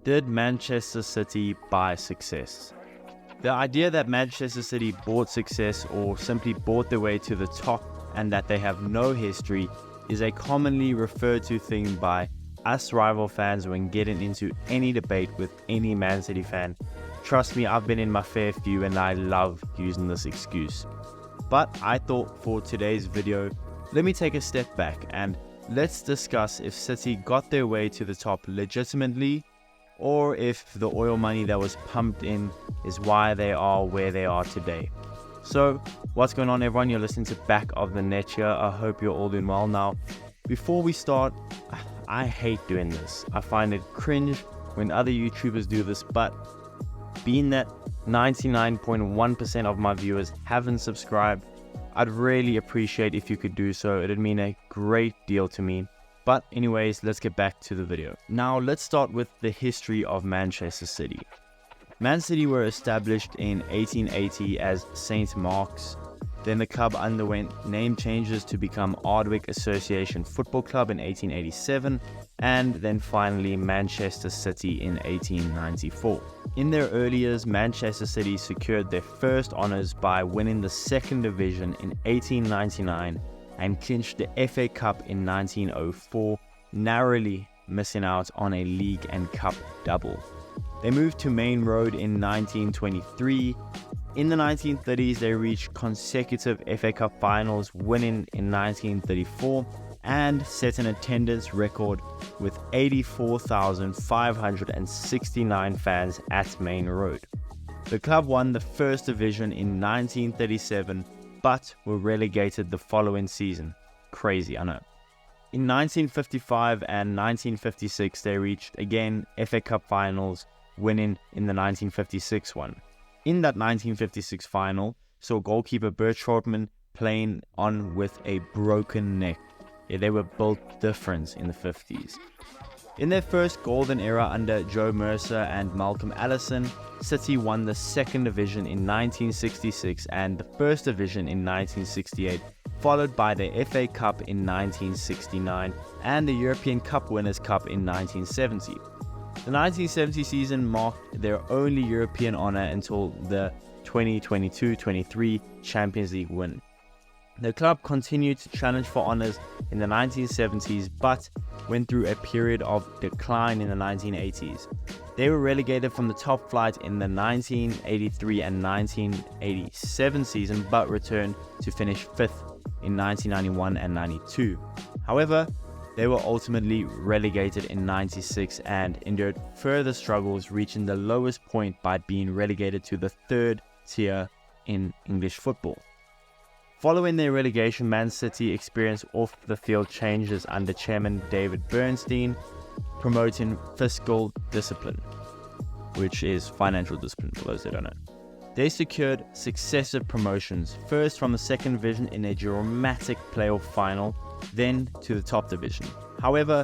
Did Manchester City buy success? The idea that Manchester City bought success or simply bought their way to the top and that they have no history is a commonly referred to thing by us rival fans when getting into any debate with any Man City fan. Trust me, I've been in my fair few and I love using this excuse. But I thought for today's video, let me take a step back and let's discuss if City got their way to the top legitimately, or if the oil money that was pumped in is why they are where they are today. So, what's going on everyone? You're listening to Back of the Net here. I hope you're all doing well. Now, before we start, I hate doing this. I find it cringe when other YouTubers do this, but being that 99.1% of my viewers haven't subscribed, I'd really appreciate if you could do so. It'd mean a great deal to me. But anyways, let's get back to the video. Now let's start with the history of Manchester City. Man City were established in 1880 as St. Mark's. Then the club underwent name changes to become Ardwick Association Football Club in 1887, and then finally Manchester City in 1894. In their early years, Manchester City secured their first honours by winning the second division in 1899 and clinched the FA Cup in 1904, narrowly missing out on a league and cup double. They moved to Main Road in 1923. In the 1930s, they reached consecutive FA Cup finals, winning in 1934 and set an attendance record with 84,569 fans at Main Road. The club won the first division in 1937 but were relegated the following season. Crazy, I know. In 1955 and 1956, they reached again FA Cup finals, winning in the 1956 one. In that 1956 final, saw goalkeeper Bert Shortman playing on with a broken neck. Yeah, they were built different in the 50s. In their first golden era under Joe Mercer and Malcolm Allison, City won the second division in 1966 and the first division in 1968, followed by the FA Cup in 1969 and the European Cup Winners' Cup in 1970. The 1970 season marked their only European honour until the 2022-23 Champions League win. The club continued to challenge for honours in the 1970s but went through a period of decline in the 1980s. They were relegated from the top flight in the 1983 and 1987 season but returned to finish 5th in 1991 and 92. However, they were ultimately relegated in 96 and endured further struggles, reaching the lowest point by being relegated to the third tier in English football. Following their relegation, Man City experienced off-the-field changes under chairman David Bernstein, promoting fiscal discipline, which is financial discipline for those that don't know. They secured successive promotions, first from the second division in a dramatic playoff final, then to the top division. However,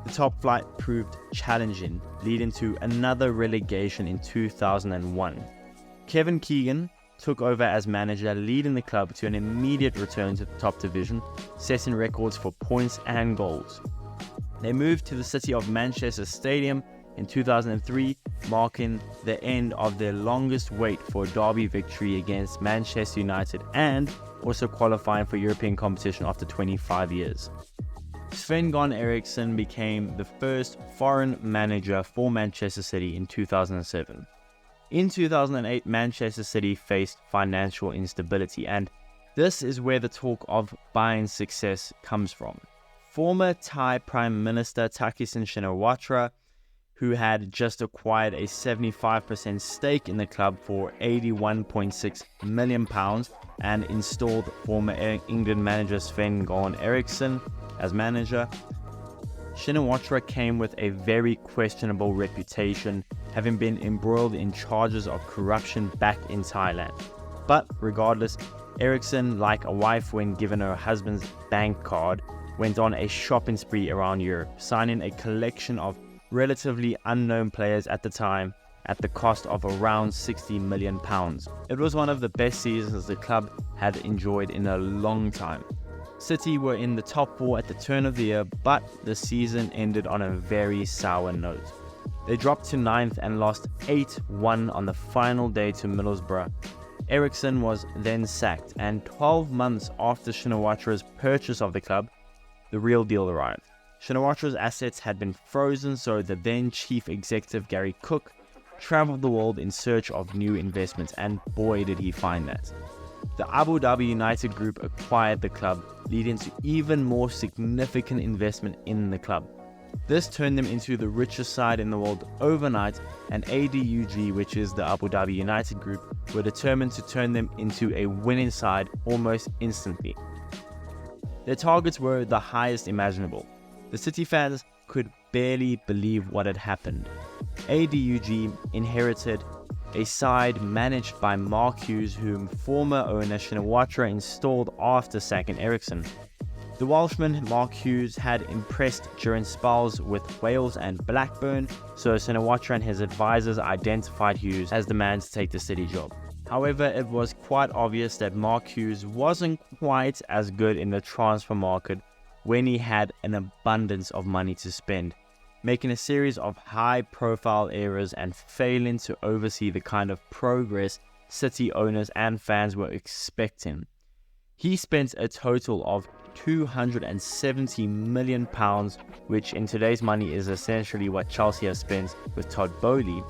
the top flight proved challenging, leading to another relegation in 2001. Kevin Keegan took over as manager, leading the club to an immediate return to the top division, setting records for points and goals. They moved to the City of Manchester Stadium in 2003, marking the end of their longest wait for a derby victory against Manchester United and also qualifying for European competition after 25 years. Sven-Göran Eriksson became the first foreign manager for Manchester City in 2007. In 2008, Manchester City faced financial instability, and this is where the talk of buying success comes from. Former Thai Prime Minister Thaksin Shinawatra, who had just acquired a 75% stake in the club for £81.6 million and installed former England manager Sven-Göran Eriksson as manager. Shinawatra came with a very questionable reputation, having been embroiled in charges of corruption back in Thailand. But regardless, Eriksson, like a wife when given her husband's bank card, went on a shopping spree around Europe, signing a collection of relatively unknown players at the time at the cost of around £60 million. It was one of the best seasons the club had enjoyed in a long time. City were in the top four at the turn of the year, but the season ended on a very sour note. They dropped to 9th and lost 8-1 on the final day to Middlesbrough. Eriksson was then sacked, and 12 months after Shinawatara's purchase of the club, the real deal arrived. Shinawatara's assets had been frozen, so the then chief executive Gary Cook traveled the world in search of new investments, and boy did he find that. The Abu Dhabi United Group acquired the club, leading to even more significant investment in the club. This turned them into the richest side in the world overnight, and ADUG, which is the Abu Dhabi United Group, were determined to turn them into a winning side almost instantly. Their targets were the highest imaginable. The City fans could barely believe what had happened. ADUG inherited a side managed by Mark Hughes, whom former owner Shinawatara installed after sacking Eriksson. The Welshman Mark Hughes had impressed during spells with Wales and Blackburn, so Shinawatara and his advisors identified Hughes as the man to take the City job. However, it was quite obvious that Mark Hughes wasn't quite as good in the transfer market when he had an abundance of money to spend, making a series of high-profile errors and failing to oversee the kind of progress City owners and fans were expecting. He spent a total of £270 million, which in today's money is essentially what Chelsea has spent with Todd Boehly.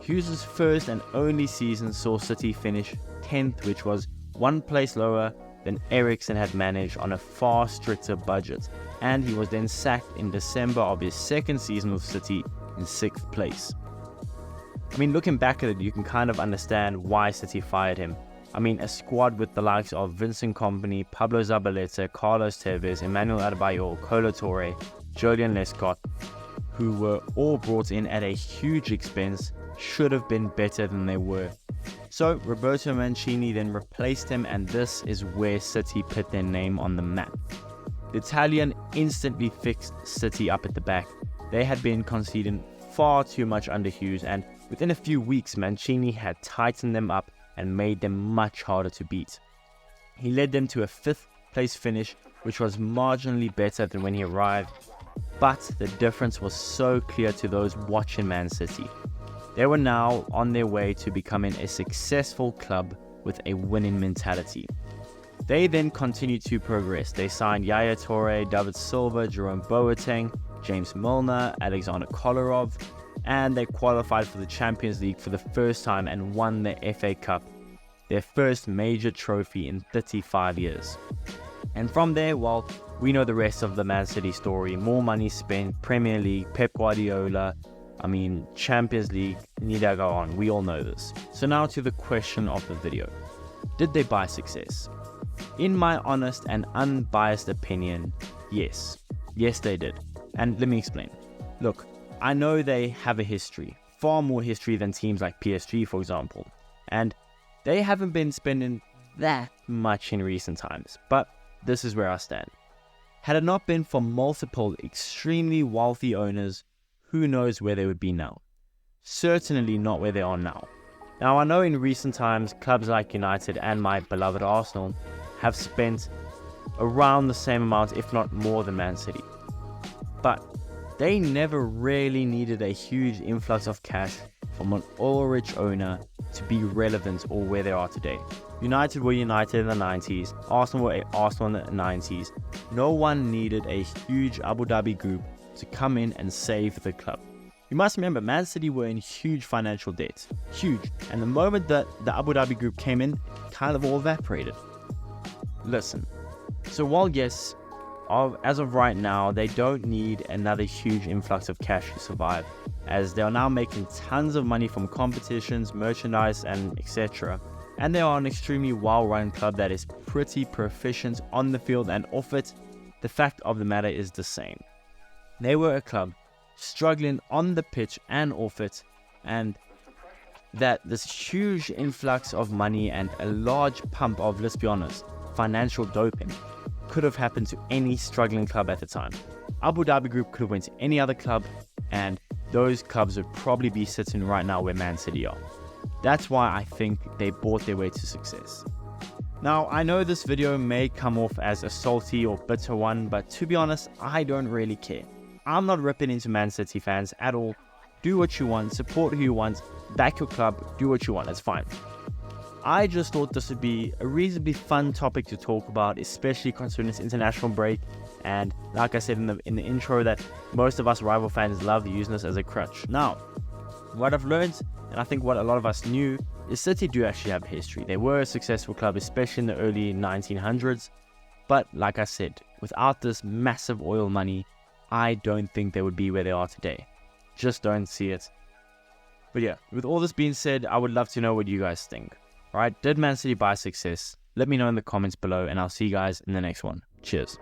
Hughes' first and only season saw City finish 10th, which was one place lower than Eriksson had managed on a far stricter budget, and he was then sacked in December of his second season with City in 6th place. I mean, looking back at it, you can kind of understand why City fired him. I mean, a squad with the likes of Vincent Kompany, Pablo Zabaleta, Carlos Tevez, Emmanuel Adebayor, Kolo Touré, Julian Lescott, who were all brought in at a huge expense, should have been better than they were. So Roberto Mancini then replaced him, and this is where City put their name on the map. The Italian instantly fixed City up at the back. They had been conceding far too much under Hughes, and within a few weeks Mancini had tightened them up and made them much harder to beat. He led them to a 5th place finish, which was marginally better than when he arrived, but the difference was so clear to those watching Man City. They were now on their way to becoming a successful club with a winning mentality. They then continued to progress. They signed Yaya Toure, David Silva, Jerome Boateng, James Milner, Alexander Kolarov, and they qualified for the Champions League for the first time and won the FA Cup, their first major trophy in 35 years. And from there, well, we know the rest of the Man City story. More money spent, Premier League, Pep Guardiola, Champions League, need I go on, we all know this. So now to the question of the video. Did they buy success? In my honest and unbiased opinion, yes. Yes, they did. And let me explain. Look, I know they have a history, far more history than teams like PSG, for example. And they haven't been spending that much in recent times. But this is where I stand. Had it not been for multiple extremely wealthy owners, who knows where they would be now? Certainly not where they are now. Now, I know in recent times, clubs like United and my beloved Arsenal have spent around the same amount, if not more than Man City. But they never really needed a huge influx of cash from an oil-rich owner to be relevant or where they are today. United were United in the 90s, Arsenal were Arsenal in the 90s. No one needed a huge Abu Dhabi group to come in and save the club. You must remember, Man City were in huge financial debt. Huge. And the moment that the Abu Dhabi group came in, it kind of all evaporated. Listen, so while yes, as of right now, they don't need another huge influx of cash to survive, as they are now making tons of money from competitions, merchandise, and etc. And they are an extremely well-run club that is pretty proficient on the field and off it. The fact of the matter is the same. They were a club struggling on the pitch and off it, and that this huge influx of money and a large pump of, let's be honest, financial doping could have happened to any struggling club at the time. Abu Dhabi Group could have went to any other club, and those clubs would probably be sitting right now where Man City are. That's why I think they bought their way to success. Now, I know this video may come off as a salty or bitter one, but to be honest, I don't really care. I'm not ripping into Man City fans at all, do what you want, support who you want, back your club, do what you want, that's fine. I just thought this would be a reasonably fun topic to talk about, especially considering this international break. And like I said in the intro, that most of us rival fans love using this as a crutch. Now, what I've learned, and I think what a lot of us knew, is City do actually have a history. They were a successful club, especially in the early 1900s. But like I said, without this massive oil money, I don't think they would be where they are today. Just don't see it. But yeah, with all this being said, I would love to know what you guys think. Alright, did Man City buy success? Let me know in the comments below, and I'll see you guys in the next one. Cheers.